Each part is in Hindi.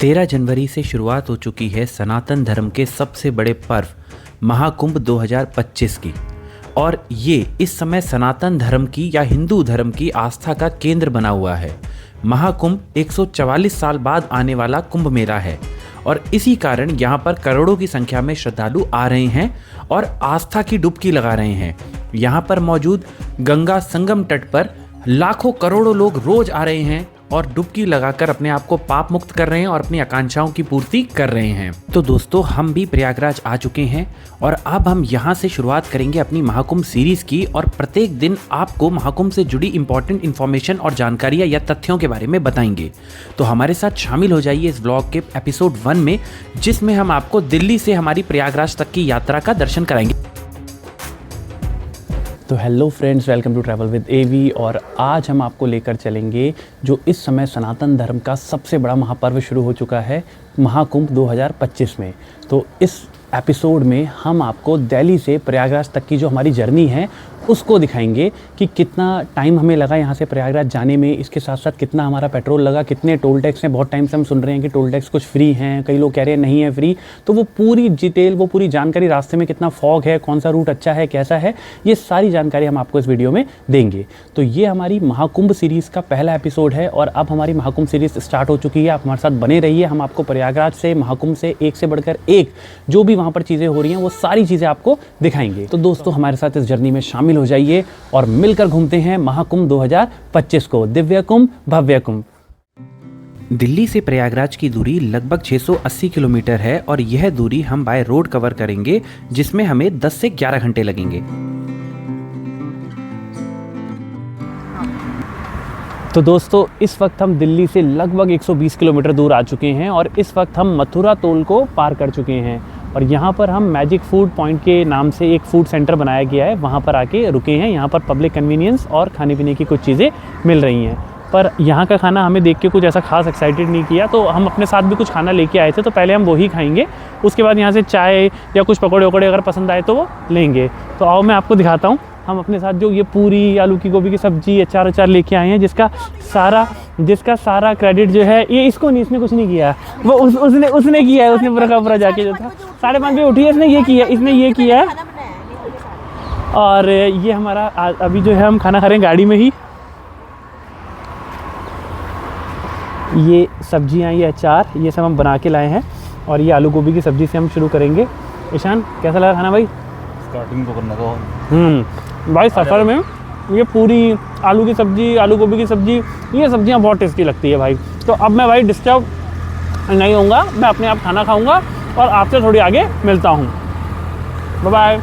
13 जनवरी से शुरुआत हो चुकी है सनातन धर्म के सबसे बड़े पर्व महाकुंभ 2025 की। और ये इस समय सनातन धर्म की या हिंदू धर्म की आस्था का केंद्र बना हुआ है। महाकुंभ 144 साल बाद आने वाला कुंभ मेला है और इसी कारण यहाँ पर करोड़ों की संख्या में श्रद्धालु आ रहे हैं और आस्था की डुबकी लगा रहे हैं। यहाँ पर मौजूद गंगा संगम तट पर लाखों करोड़ों लोग रोज आ रहे हैं और डुबकी लगाकर अपने आप को पाप मुक्त कर रहे हैं और अपनी आकांक्षाओं की पूर्ति कर रहे हैं। तो दोस्तों, हम भी प्रयागराज आ चुके हैं और अब हम यहाँ से शुरुआत करेंगे अपनी महाकुंभ सीरीज की और प्रत्येक दिन आपको महाकुंभ से जुड़ी इंपॉर्टेंट इन्फॉर्मेशन और जानकारियाँ या तथ्यों के बारे में बताएंगे। तो हमारे साथ शामिल हो जाइए इस व्लॉग के एपिसोड 1 में, जिसमें हम आपको दिल्ली से हमारी प्रयागराज तक की यात्रा का दर्शन कराएंगे। तो hello friends, welcome to travel with AV. और आज हम आपको लेकर चलेंगे जो इस समय सनातन धर्म का सबसे बड़ा महापर्व शुरू हो चुका है, महाकुंभ 2025 में। तो इस एपिसोड में हम आपको दिल्ली से प्रयागराज तक की जो हमारी जर्नी है उसको दिखाएंगे कि कितना टाइम हमें लगा यहाँ से प्रयागराज जाने में, इसके साथ साथ कितना हमारा पेट्रोल लगा, कितने टोल टैक्स हैं। बहुत टाइम से हम सुन रहे हैं कि टोल टैक्स कुछ फ्री हैं, कई लोग कह रहे हैं नहीं है फ्री। तो वो पूरी डिटेल, वो पूरी जानकारी, रास्ते में कितना फॉग है, कौन सा रूट अच्छा है, कैसा है, ये सारी जानकारी हम आपको इस वीडियो में देंगे। तो ये हमारी महाकुंभ सीरीज़ का पहला एपिसोड है और अब हमारी महाकुंभ सीरीज़ स्टार्ट हो चुकी है। आप हमारे साथ बने रहिए। हम आपको प्रयागराज से, महाकुंभ से एक से बढ़कर एक जो भी वहाँ पर चीज़ें हो रही हैं वो सारी चीज़ें आपको दिखाएंगे। तो दोस्तों, हमारे साथ इस जर्नी में शामिल हो जाइए और मिलकर घूमते हैं महाकुंभ 2025 को। दिव्य कुंभ, भव्य कुंभ। दिल्ली से प्रयागराज की दूरी लगभग 680 किलोमीटर है और यह दूरी हम बाय रोड कवर करेंगे, जिसमें हमें 10 से 11 घंटे लगेंगे। तो दोस्तों, इस वक्त हम दिल्ली से लगभग 120 किलोमीटर दूर आ चुके हैं और इस वक्त हम मथुरा टोल को पार कर चुके हैं। और यहाँ पर हम मैजिक फूड पॉइंट के नाम से एक फूड सेंटर बनाया गया है, वहाँ पर आके रुके हैं। यहाँ पर पब्लिक कन्वीनियंस और खाने पीने की कुछ चीज़ें मिल रही हैं। पर यहाँ का खाना हमें देख के कुछ ऐसा खास एक्साइटेड नहीं किया, तो हम अपने साथ भी कुछ खाना लेके आए थे। तो पहले हम वही खाएंगे, उसके बाद यहाँ से चाय या कुछ पकौड़े वकौड़े अगर पसंद आए तो वो लेंगे। तो आओ मैं आपको दिखाता हूँ। हम अपने साथ जो ये पूरी आलू की गोभी की सब्जी, अचार लेके आए हैं, जिसका सारा क्रेडिट जो है ये इसको नहीं, इसने कुछ नहीं किया, वो उसने किया है। उसने पूरा जाके जो था 5:30 बजे उठी है, इसने ये किया है। और ये हमारा अभी जो है हम खाना खा रहे हैं गाड़ी में ही। ये सब्जियां, ये अचार, ये सब हम बना के लाए हैं और ये आलू गोभी की सब्जी से हम शुरू करेंगे। ईशान, कैसा लगा खाना भाई? स्टार्टिंग तो करने को भाई सफ़र में ये पूरी आलू की सब्जी, आलू गोभी की सब्जी, ये सब्जियां बहुत टेस्टी लगती है भाई। तो अब मैं भाई डिस्टर्ब नहीं होऊंगा, मैं अपने आप खाना खाऊंगा और आपसे थोड़ी आगे मिलता हूँ। Bye bye.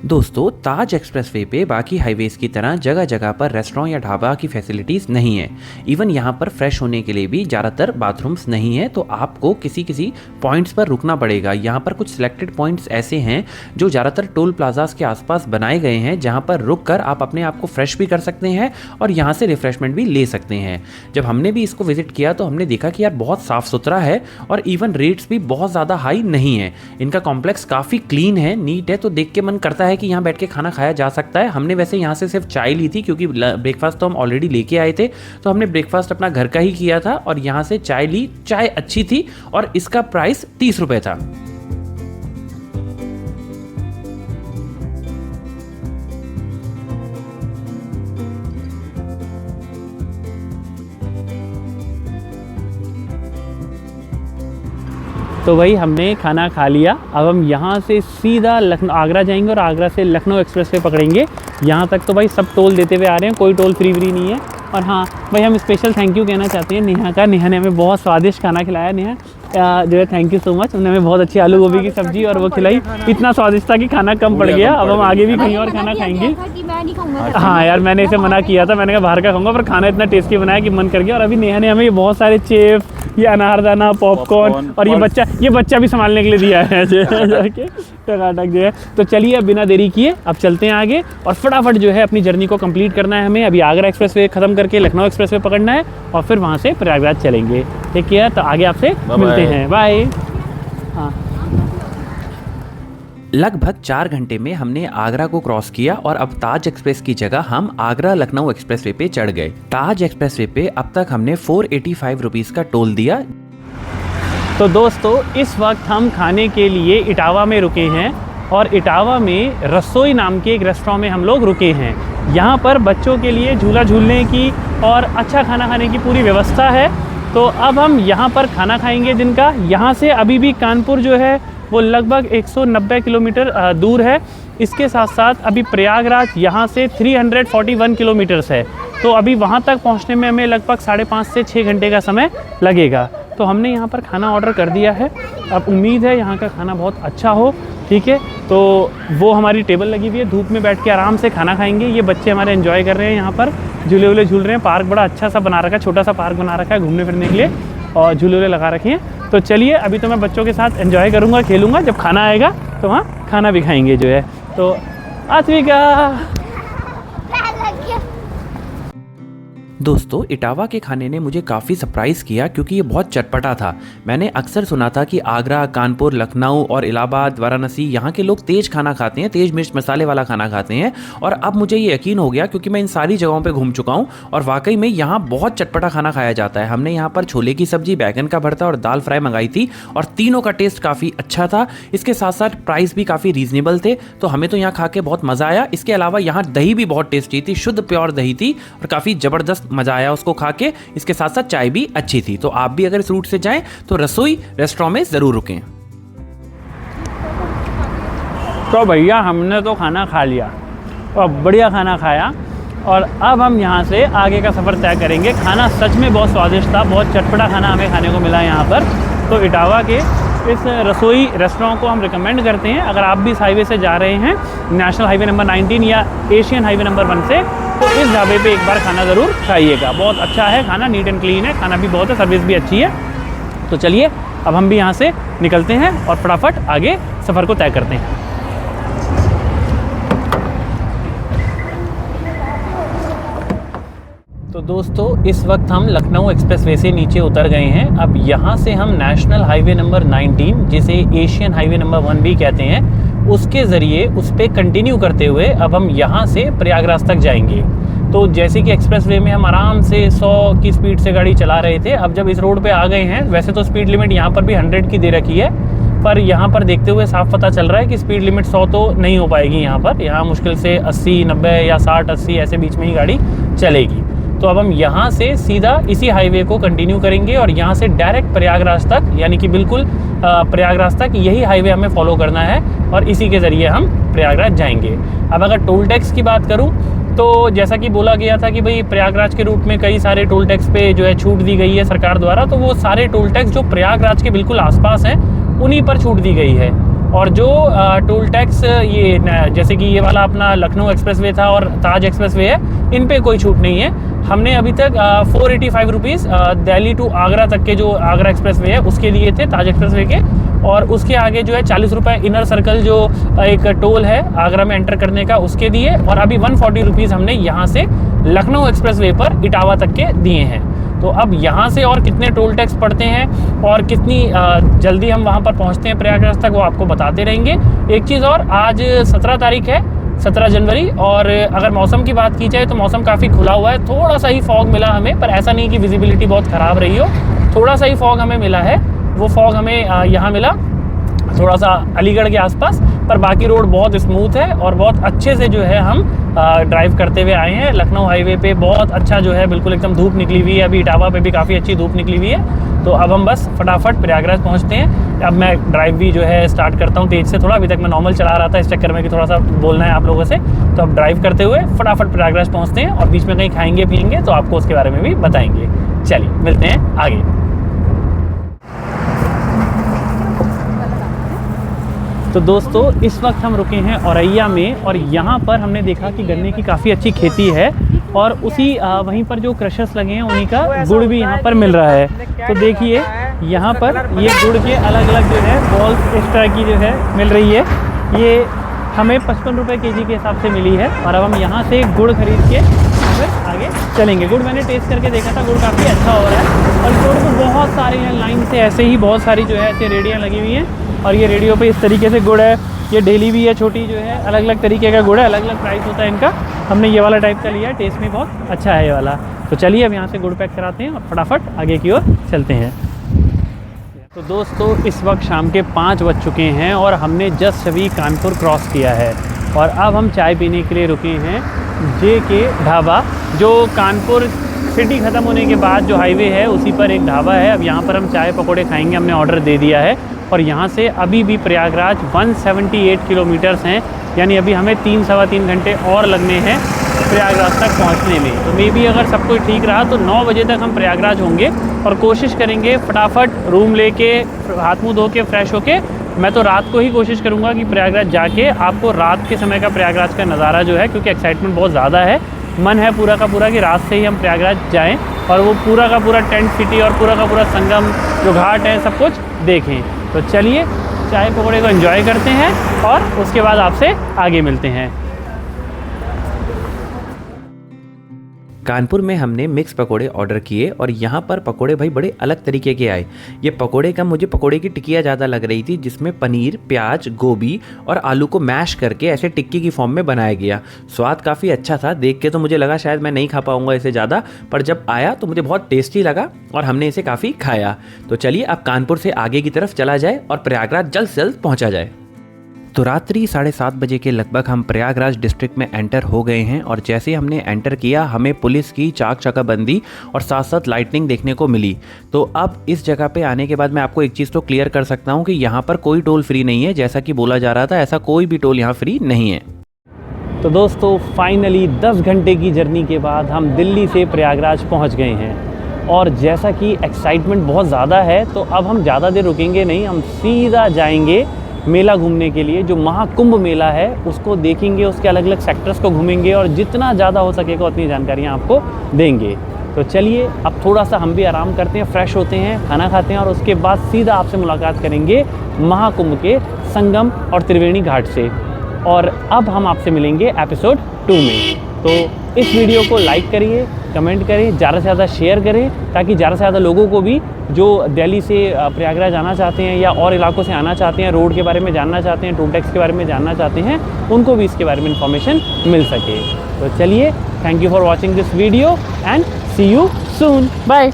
दोस्तों, ताज एक्सप्रेसवे पे बाकी हाईवेज की तरह जगह जगह पर रेस्टोरेंट या ढाबा की फैसिलिटीज़ नहीं है। इवन यहाँ पर फ्रेश होने के लिए भी ज़्यादातर बाथरूम्स नहीं है, तो आपको किसी पॉइंट्स पर रुकना पड़ेगा। यहाँ पर कुछ सिलेक्टेड पॉइंट्स ऐसे हैं जो ज़्यादातर टोल प्लाजास के आसपास बनाए गए हैं, जहाँ पर रुक कर आप अपने आप को फ्रेश भी कर सकते हैं और यहाँ से रिफ्रेशमेंट भी ले सकते हैं। जब हमने भी इसको विजिट किया तो हमने देखा कि यार बहुत साफ़ सुथरा है और इवन रेट्स भी बहुत ज़्यादा हाई नहीं है। इनका कॉम्प्लेक्स काफ़ी क्लीन है, नीट है, तो देख के मन करता है कि यहाँ बैठ के खाना खाया जा सकता है। हमने वैसे यहाँ से सिर्फ चाय ली थी क्योंकि ब्रेकफास्ट तो हम ऑलरेडी लेके आए थे, तो हमने ब्रेकफास्ट अपना घर का ही किया था और यहाँ से चाय ली। चाय अच्छी थी और इसका प्राइस 30 रुपए था। तो भाई हमने खाना खा लिया। अब हम यहाँ से सीधा आगरा जाएंगे और आगरा से लखनऊ एक्सप्रेसवे पकड़ेंगे। यहाँ तक तो भाई सब टोल देते हुए आ रहे हैं, कोई टोल फ्री नहीं है। और हाँ भाई, हम स्पेशल थैंक यू कहना चाहते हैं नेहा का। नेहा ने हमें बहुत स्वादिष्ट खाना खिलाया। नेहा जो है थैंक यू सो मच। उन्होंने हमें बहुत अच्छी आलू गोभी की सब्जी और वो खिलाई, इतना स्वादिष्ट था कि खाना कम पड़ गया। अब हम आगे भी कहीं और खाना खाएंगे। हाँ यार, मैंने इसे मना किया था, मैंने कहा बाहर का खाऊंगा, पर खाना इतना टेस्टी बनाया कि मन कर गया। और अभी नेहा ने हमें ये बहुत सारे चिप्स, ये अनारदाना, पॉपकॉर्न और ये बच्चा भी संभालने के लिए दिया है जाके टकाटक जो है। तो चलिए अब बिना देरी किए अब चलते हैं आगे और फटाफट जो है अपनी जर्नी को कंप्लीट करना है हमें। अभी आगरा एक्सप्रेसवे खत्म करके लखनऊ एक्सप्रेसवे पकड़ना है और फिर वहाँ से प्रयागराज चलेंगे। ठीक है, तो आगे आपसे मिलते हैं। बाय। हाँ, लगभग 4 घंटे में हमने आगरा को क्रॉस किया और अब ताज एक्सप्रेस की जगह हम आगरा लखनऊ एक्सप्रेसवे पे चढ़ गए। ताज एक्सप्रेसवे पे अब तक हमने 485 रुपीस का टोल दिया। तो दोस्तों इस वक्त हम खाने के लिए इटावा में रुके हैं और इटावा में रसोई नाम के एक रेस्टोरेंट में हम लोग रुके हैं। यहाँ पर बच्चों के लिए झूला झूलने की और अच्छा खाना खाने की पूरी व्यवस्था है। तो अब हम यहाँ पर खाना खाएंगे दिन का। यहाँ से अभी भी कानपुर जो है वो लगभग 190 किलोमीटर दूर है। इसके साथ साथ अभी प्रयागराज यहाँ से 341 किलोमीटर्स है। तो अभी वहाँ तक पहुँचने में हमें लगभग 5.5 से 6 घंटे का समय लगेगा। तो हमने यहाँ पर खाना ऑर्डर कर दिया है। अब उम्मीद है यहाँ का खाना बहुत अच्छा हो, ठीक है। तो वो हमारी टेबल लगी हुई है, धूप में बैठ के आराम से खाना खाएंगे। ये बच्चे हमारे एंजॉय कर रहे हैं, यहाँ पर झूले वूले झूल रहे हैं। पार्क बड़ा अच्छा सा बना रखा है, छोटा सा पार्क बना रखा है घूमने फिरने के लिए, और झूले वूले लगा रखे हैं। तो चलिए अभी तो मैं बच्चों के साथ एंजॉय करूँगा, खेलूँगा। जब खाना आएगा तो वहाँ खाना भी खाएँगे जो है। तो आत्विका दोस्तों इटावा के खाने ने मुझे काफ़ी सरप्राइज़ किया क्योंकि ये बहुत चटपटा था। मैंने अक्सर सुना था कि आगरा, कानपुर, लखनऊ और इलाहाबाद, वाराणसी यहाँ के लोग तेज़ खाना खाते हैं, तेज़ मिर्च मसाले वाला खाना खाते हैं। और अब मुझे ये यकीन हो गया क्योंकि मैं इन सारी जगहों पे घूम चुका हूँ और वाकई में यहाँ बहुत चटपटा खाना खाया जाता है। हमने यहाँ पर छोले की सब्जी, बैगन का भरता और दाल फ्राई मंगाई थी और तीनों का टेस्ट काफ़ी अच्छा था। इसके साथ साथ प्राइस भी काफ़ी रीजनेबल थे, तो हमें तो यहाँ खा के बहुत मज़ा आया। इसके अलावा यहाँ दही भी बहुत टेस्टी थी, शुद्ध प्योर दही थी और काफ़ी ज़बरदस्त मज़ा आया उसको खा के। इसके साथ साथ चाय भी अच्छी थी। तो आप भी अगर इस रूट से जाएं तो रसोई रेस्टोरेंट में ज़रूर रुकें। तो भैया हमने तो खाना खा लिया और बढ़िया खाना खाया और अब हम यहाँ से आगे का सफ़र तय करेंगे। खाना सच में बहुत स्वादिष्ट था, बहुत चटपटा खाना हमें खाने को मिला यहाँ पर। तो इटावा के इस रसोई रेस्टोरेंट को हम रिकमेंड करते हैं। अगर आप भी इस हाईवे से जा रहे हैं, नेशनल हाईवे नंबर 19 या एशियन हाईवे नंबर 1 से, तो इस ढाबे पे एक बार खाना ज़रूर खाइएगा। बहुत अच्छा है खाना, नीट एंड क्लीन है, खाना भी बहुत है, सर्विस भी अच्छी है। तो चलिए अब हम भी यहाँ से निकलते हैं और फटाफट आगे सफ़र को तय करते हैं। तो दोस्तों इस वक्त हम लखनऊ एक्सप्रेसवे से नीचे उतर गए हैं। अब यहाँ से हम नेशनल हाईवे नंबर 19, जिसे एशियन हाईवे नंबर 1 भी कहते हैं, उसके ज़रिए उस पर कंटिन्यू करते हुए अब हम यहाँ से प्रयागराज तक जाएंगे। तो जैसे कि एक्सप्रेसवे में हम आराम से 100 की स्पीड से गाड़ी चला रहे थे, अब जब इस रोड पे आ गए हैं, वैसे तो स्पीड लिमिट यहाँ पर भी 100 की दे रखी है, पर यहाँ पर देखते हुए साफ पता चल रहा है कि स्पीड लिमिट 100 तो नहीं हो पाएगी यहाँ पर। यहाँ मुश्किल से 80, 90 या 60, 80 ऐसे बीच में ही गाड़ी चलेगी। तो अब हम यहाँ से सीधा इसी हाईवे को कंटिन्यू करेंगे और यहाँ से डायरेक्ट प्रयागराज तक, यानी कि बिल्कुल प्रयागराज तक यही हाईवे हमें फॉलो करना है और इसी के ज़रिए हम प्रयागराज जाएंगे। अब अगर टोल टैक्स की बात करूँ तो जैसा कि बोला गया था कि भाई प्रयागराज के रूट में कई सारे टोल टैक्स पे जो है छूट दी गई है सरकार द्वारा, तो वो सारे टोल टैक्स जो प्रयागराज के बिल्कुल आसपास हैं उन्हीं पर छूट दी गई है। और जो टोल टैक्स ये जैसे कि ये वाला अपना लखनऊ एक्सप्रेसवे था और ताज एक्सप्रेसवे है, इन पे कोई छूट नहीं है। हमने अभी तक 485 रुपीज़ दिल्ली टू आगरा तक के जो आगरा एक्सप्रेसवे है उसके लिए थे, ताज एक्सप्रेसवे के, और उसके आगे जो है 40 रुपये इनर सर्कल जो एक टोल है आगरा में एंटर करने का उसके दिए, और अभी 140 रुपीज़ हमने यहाँ से लखनऊ एक्सप्रेसवे पर इटावा तक के दिए हैं। तो अब यहाँ से और कितने टोल टैक्स पड़ते हैं और कितनी जल्दी हम वहाँ पर पहुँचते हैं प्रयागराज तक, वो आपको बताते रहेंगे। एक चीज़ और, आज 17 तारीख है, 17 जनवरी, और अगर मौसम की बात की जाए तो मौसम काफ़ी खुला हुआ है। थोड़ा सा ही फॉग मिला हमें, पर ऐसा नहीं कि विजिबिलिटी बहुत ख़राब रही हो, थोड़ा सा ही फॉग हमें मिला है। वो फॉग हमें यहाँ मिला थोड़ा सा अलीगढ़ के आसपास, पर बाकी रोड बहुत स्मूथ है और बहुत अच्छे से जो है हम ड्राइव करते हुए आए हैं। लखनऊ हाईवे पे बहुत अच्छा जो है बिल्कुल एकदम धूप निकली हुई है, अभी इटावा पे भी काफ़ी अच्छी धूप निकली हुई है। तो अब हम बस फटाफट प्रयागराज पहुंचते हैं। अब मैं ड्राइव भी जो है स्टार्ट करता हूं तेज़ से थोड़ा, अभी तक मैं नॉर्मल चला रहा था इस चक्कर में कि थोड़ा सा बोलना है आप लोगों से। तो अब ड्राइव करते हुए फटाफट प्रयागराज पहुँचते हैं और बीच में कहीं खाएंगे पियेंगे तो आपको उसके बारे में भी बताएंगे। चलिए मिलते हैं आगे। तो दोस्तों इस वक्त हम रुके हैं औरैया में और यहाँ पर हमने देखा कि गन्ने की काफ़ी अच्छी खेती है और उसी वहीं पर जो क्रशर्स लगे हैं उन्हीं का गुड़ भी यहाँ पर मिल रहा है। तो देखिए यहाँ पर ये गुड़ के अलग अलग जो है बॉल्स इस तरह की जो है मिल रही है। ये हमें 55 रुपये केजी के हिसाब से मिली है और अब हम यहाँ से गुड़ खरीद के फिर आगे चलेंगे। गुड़ मैंने टेस्ट करके देखा था, गुड़ काफ़ी अच्छा हो रहा है और गुड़ में बहुत सारे हैं लाइन से, ऐसे ही बहुत सारी जो है ऐसे रेडियाँ लगी हुई हैं और ये रेडियो पे इस तरीके से गुड़ है। ये डेली भी है, छोटी जो है, अलग अलग तरीके का गुड़ है, अलग अलग प्राइस होता है इनका। हमने ये वाला टाइप का लिया है, टेस्ट में बहुत अच्छा है ये वाला। तो चलिए अब यहाँ से गुड़ पैक कराते हैं और फटाफट आगे की ओर चलते हैं। तो दोस्तों इस वक्त शाम के 5 बज चुके हैं और हमने जस्ट अभी कानपुर क्रॉस किया है और अब हम चाय पीने के लिए रुके हैं JK ढाबा, जो कानपुर सिटी ख़त्म होने के बाद जो हाईवे है उसी पर एक ढाबा है। अब यहाँ पर हम चाय पकौड़े खाएंगे, हमने ऑर्डर दे दिया है। और यहाँ से अभी भी प्रयागराज 178 किलोमीटर्स हैं, यानी अभी हमें 3-3.25 घंटे और लगने हैं प्रयागराज तक पहुँचने में। तो मे बी अगर सब कुछ ठीक रहा तो 9 बजे तक हम प्रयागराज होंगे और कोशिश करेंगे फटाफट रूम लेके हाथ मुँह धो के फ्रेश होके। मैं तो रात को ही कोशिश करूँगा कि प्रयागराज जाके आपको रात के समय का प्रयागराज का नज़ारा जो है, क्योंकि एक्साइटमेंट बहुत ज़्यादा है, मन है पूरा का पूरा कि रात से ही हम प्रयागराज जाएं और वो पूरा का पूरा टेंट सिटी और पूरा का पूरा संगम जो घाट है सब कुछ देखें। तो चलिए चाय पकौड़े को एंजॉय करते हैं और उसके बाद आपसे आगे मिलते हैं। कानपुर में हमने मिक्स पकोड़े ऑर्डर किए और यहाँ पर पकोड़े भाई बड़े अलग तरीके के आए। ये पकोड़े का मुझे पकोड़े की टिक्कियाँ ज़्यादा लग रही थी, जिसमें पनीर, प्याज, गोभी और आलू को मैश करके ऐसे टिक्की की फॉर्म में बनाया गया। स्वाद काफ़ी अच्छा था, देख के तो मुझे लगा शायद मैं नहीं खा पाऊँगा इसे ज़्यादा, पर जब आया तो मुझे बहुत टेस्टी लगा और हमने इसे काफ़ी खाया। तो चलिए अब कानपुर से आगे की तरफ चला जाए और प्रयागराज जल्द से जल्द पहुँचा जाए। तो रात्रि 7:30 बजे के लगभग हम प्रयागराज डिस्ट्रिक्ट में एंटर हो गए हैं और जैसे हमने एंटर किया हमें पुलिस की चाक चकाबंदी और साथ साथ लाइटनिंग देखने को मिली। तो अब इस जगह पे आने के बाद मैं आपको एक चीज़ तो क्लियर कर सकता हूँ कि यहाँ पर कोई टोल फ्री नहीं है, जैसा कि बोला जा रहा था ऐसा कोई भी टोल यहाँ फ्री नहीं है। तो दोस्तों फाइनली 10 घंटे की जर्नी के बाद हम दिल्ली से प्रयागराज पहुँच गए हैं और जैसा कि एक्साइटमेंट बहुत ज़्यादा है तो अब हम ज़्यादा देर रुकेंगे नहीं, हम सीधा जाएंगे मेला घूमने के लिए। जो महाकुंभ मेला है उसको देखेंगे, उसके अलग अलग सेक्टर्स को घूमेंगे और जितना ज़्यादा हो सकेगा उतनी जानकारियाँ आपको देंगे। तो चलिए अब थोड़ा सा हम भी आराम करते हैं, फ्रेश होते हैं, खाना खाते हैं और उसके बाद सीधा आपसे मुलाकात करेंगे महाकुंभ के संगम और त्रिवेणी घाट से। और अब हम आपसे मिलेंगे एपिसोड 2 में। तो इस वीडियो को लाइक करिए, कमेंट करें, ज़्यादा से ज़्यादा शेयर करें ताकि ज़्यादा से ज़्यादा लोगों को भी जो दिल्ली से प्रयागराज आना चाहते हैं या और इलाकों से आना चाहते हैं, रोड के बारे में जानना चाहते हैं, टोल टैक्स के बारे में जानना चाहते हैं, उनको भी इसके बारे में इन्फॉर्मेशन मिल सके। तो चलिए, thank you for watching this video and see you soon, bye.